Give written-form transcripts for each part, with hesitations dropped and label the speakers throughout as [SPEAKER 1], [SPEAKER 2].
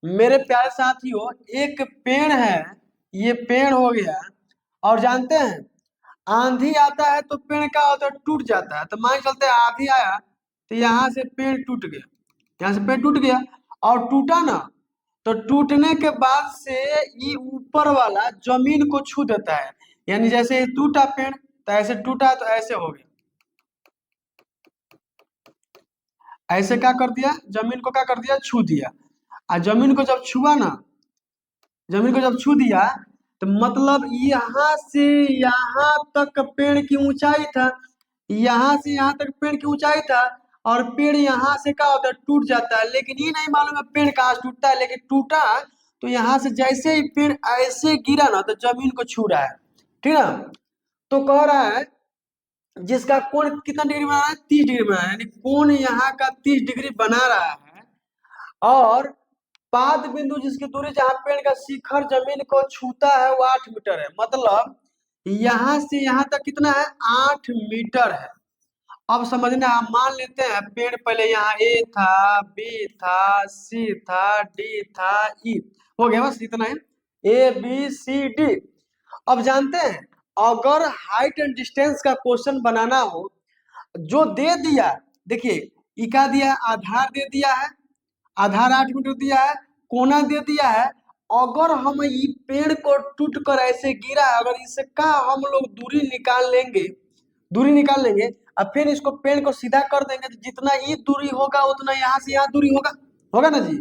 [SPEAKER 1] मेरे प्यारे साथियों, एक पेड़ है, ये पेड़ हो गया। और जानते हैं, आंधी आता है तो पेड़ क्या होता है, टूट जाता है। तो मान के चलते हैं आंधी आया तो यहाँ से पेड़ टूट गया, यहाँ से पेड़ टूट गया और टूटा ना, तो टूटने के बाद से ये ऊपर वाला जमीन को छू देता है। यानी जैसे ये टूटा पेड़ तो ऐसे टूटा, तो ऐसे हो गया, ऐसे क्या कर दिया, जमीन को क्या कर दिया, छू दिया। और जमीन को जब छुआ ना, जमीन को जब छू दिया, तो मतलब यहाँ से यहाँ तक पेड़ की ऊंचाई था, यहाँ से यहाँ तक पेड़ की ऊंचाई था। और पेड़ यहाँ से क्या होता है, टूट जाता है। लेकिन ये नहीं मालूम है पेड़ कहाँ से टूटता है, लेकिन टूटा तो यहाँ से जैसे ही पेड़ ऐसे गिरा ना, तो जमीन को छू रहा है। ठीक है ना। तो कह रहा है जिसका कोण कितना डिग्री बना रहा है, 30 डिग्री बना रहा है, यानी कोण यहाँ का 30 डिग्री बना रहा है। और पाद बिंदु जिसकी दूरी जहां पेड़ का शिखर जमीन को छूता है वो 8 मीटर है। मतलब यहां से यहां तक कितना है, 8 मीटर है। अब समझना, हम मान लेते हैं पेड़ पहले यहाँ ए था, बी था, सी था, डी था, ई हो गया, बस इतना है, ए बी सी डी। अब जानते हैं, अगर हाइट एंड डिस्टेंस का क्वेश्चन बनाना हो, जो दे दिया, देखिए ई का दिया है, आधार दे दिया है, आधार 8 मीटर दिया है, कोना दे दिया है। अगर हम ये पेड़ को टूट कर ऐसे गिरा, अगर इसका हम लोग दूरी निकाल लेंगे, दूरी निकाल लेंगे और फिर इसको पेड़ को सीधा कर देंगे, तो जितना ये दूरी होगा उतना यहाँ से यहाँ दूरी होगा, होगा ना जी।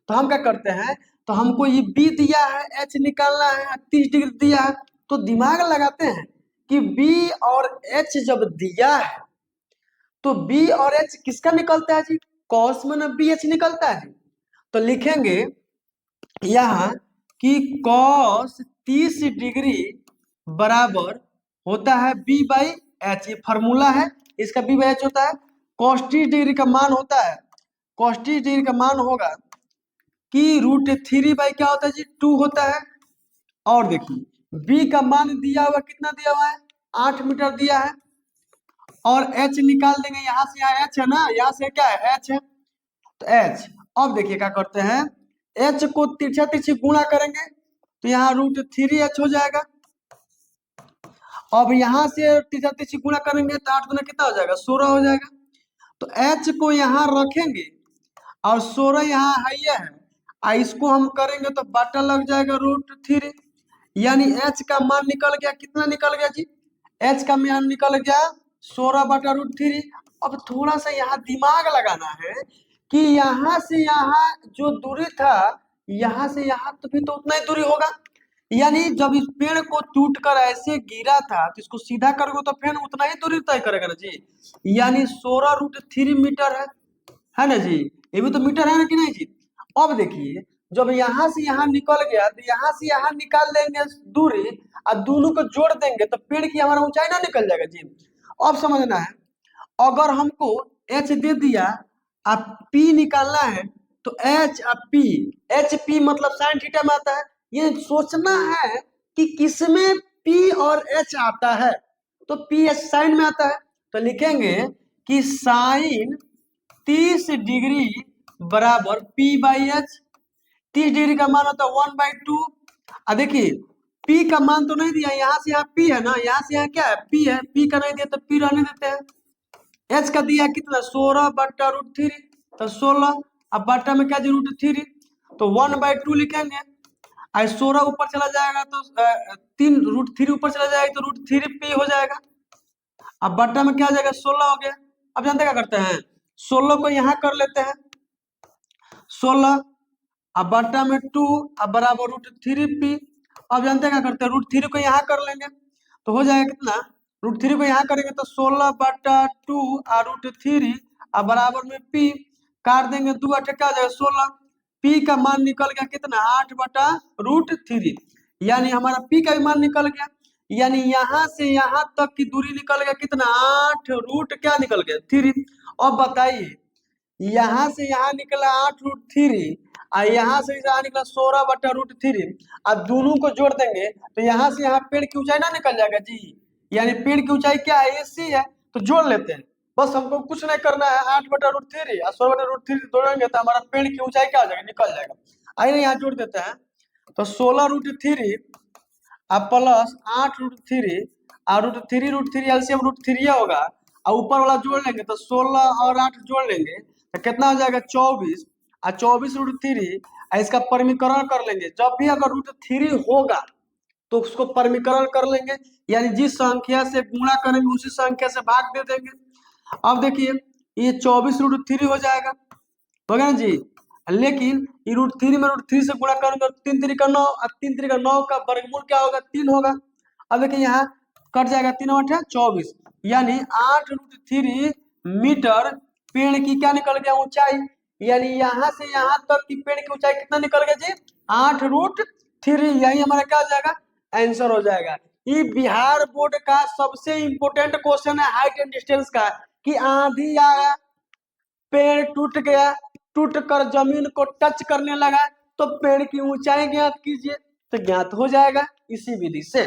[SPEAKER 1] तो हम क्या करते हैं, तो हमको ये बी दिया है, एच निकालना है, 30 डिग्री दिया है। तो दिमाग लगाते हैं कि बी और एच जब दिया है, तो बी और एच किसका निकलता है जी, कॉस में ना बी एच निकलता है जी। तो लिखेंगे यहाँ कि कॉस 30 डिग्री बराबर होता है बी बाई एच, ये फॉर्मूला है, इसका बी बाई एच होता है। कॉस 30 डिग्री का मान होता है, कॉस 30 डिग्री का मान होगा कि √3 बाई क्या होता है जी, 2 होता है। और देखिए बी का मान दिया हुआ कितना दिया हुआ है, 8 मीटर दिया है। और एच निकाल देंगे, यहाँ से यहाँ एच है ना, यहाँ से क्या है, एच है, तो एच। अब देखिए क्या करते हैं, एच को तिरछा तिरछी गुणा करेंगे तो यहाँ √3h हो जाएगा। अब यहाँ से तिरछा तिरछी गुणा करेंगे तो 8 गुना कितना हो जाएगा, 16 हो जाएगा। तो एच को यहाँ रखेंगे और 16 यहाँ है ही है, और इसको हम करेंगे तो बटा लग जाएगा √3। यानी एच का मान निकल गया, कितना निकल गया जी, एच का मान निकल गया 16/√3। अब थोड़ा सा यहाँ दिमाग लगाना है कि यहाँ से यहाँ जो दूरी था, यहाँ से यहाँ तो भी तो उतना ही दूरी होगा। यानी जब इस पेड़ को टूट कर ऐसे गिरा था, तो इसको सीधा करोगे तो फिर उतना ही दूरी तय करेगा ना जी। यानी 16√3 मीटर है ना जी। ये भी तो मीटर है ना कि नहीं जी। अब देखिए, जब यहाँ से यहाँ निकल गया तो यहाँ से यहाँ निकाल देंगे दूरी और दोनों को जोड़ देंगे तो पेड़ की हमारा ऊंचाई ना निकल जाएगा जी। अब समझना है, अगर हमको एच दे दिया अब पी निकालना है, तो एच और पी, एच पी मतलब साइन थीटा में आता है। ये सोचना है कि किसमें पी और एच आता है, तो पी एच साइन में आता है। तो लिखेंगे कि साइन 30 डिग्री बराबर पी बाई एच। 30 डिग्री का मान होता है 1/2। अब देखिए पी का मान तो नहीं दिया, यहाँ से यहाँ पी है ना, यहाँ से यहाँ क्या है, पी है, पी का नहीं दिया तो पी रहने देते हैं। एच का दिया कितना, 16/√3, तो 16, अब बट्टा में क्या जी √3, तो 1/2 लिखेंगे। और 16 ऊपर चला जाएगा तो 3 √3 ऊपर चला जाएगा तो √3p हो जाएगा। अब बट्टा में क्या आ जाएगा, 16 हो गया। अब जानते क्या करते हैं, 16 को यहाँ कर लेते हैं, 16 अब बट्टा में 2 अब बराबर √3p। अब जानते क्या करते हैं, √3 को यहाँ कर लेंगे तो हो जाएगा कितना, √3 को यहाँ करेंगे तो 16/2 और √3 अब बराबर में p, काट देंगे 2 8 क्या आ जाएगा 16। p का मान निकल गया कितना, 8/√3। यानी हमारा p का भी मान निकल गया। यानी यहाँ से यहाँ तक की दूरी निकल गया कितना, 8 रूट क्या निकल गया 3। अब बताइए, यहाँ से यहाँ निकला 8√3 और यहाँ से यहाँ निकला 16/√3, अब दोनों को जोड़ देंगे तो यहाँ से यहाँ पेड़ की ऊंचाई ना निकल जाएगा जी। यानी पेड़ की ऊंचाई क्या है, AC है, तो जोड़ लेते हैं। बस हमको कुछ नहीं करना है, 8/√3 और 16/√3 जोड़ेंगे तो हमारा पेड़ की ऊंचाई क्या हो जाएगा, निकल जाएगा। आइए यहाँ जोड़ देते हैं। तो 16√3 अब प्लस 8√3 और √3 एलसीएम √3 होगा, और ऊपर वाला जोड़ लेंगे तो 16 और 8 जोड़ लेंगे तो कितना हो जाएगा 24, और 24√3 इसका परमीकरण कर लेंगे। जब भी अगर √3 होगा तो उसको परमीकरण कर लेंगे, यानी जिस संख्या से गुणा करेंगे उसी संख्या से भाग दे देंगे। अब देखिए ये 24√3 हो जाएगा, हो गया ना जी। लेकिन ये √3 में √3 से गुणा करेंगे तो 3×3 = 9, और 3×3 = 9 का वर्गमूल क्या होगा 3 होगा। अब देखिए यहाँ कट जाएगा, 3 × 8 = 24, यानी 8√3 मीटर पेड़ की क्या निकल गया ऊंचाई, यानी यहाँ से यहाँ तक की पेड़ की ऊंचाई कितना निकल गया जी 8√3। यही हमारा क्या हो जाएगा आंसर हो जाएगा। ये बिहार बोर्ड का सबसे इंपोर्टेंट क्वेश्चन है हाइट एंड डिस्टेंस का, कि आंधी आया, पेड़ टूट गया, टूट कर जमीन को टच करने लगा तो पेड़ की ऊंचाई ज्ञात कीजिए, तो ज्ञात हो जाएगा इसी विधि से।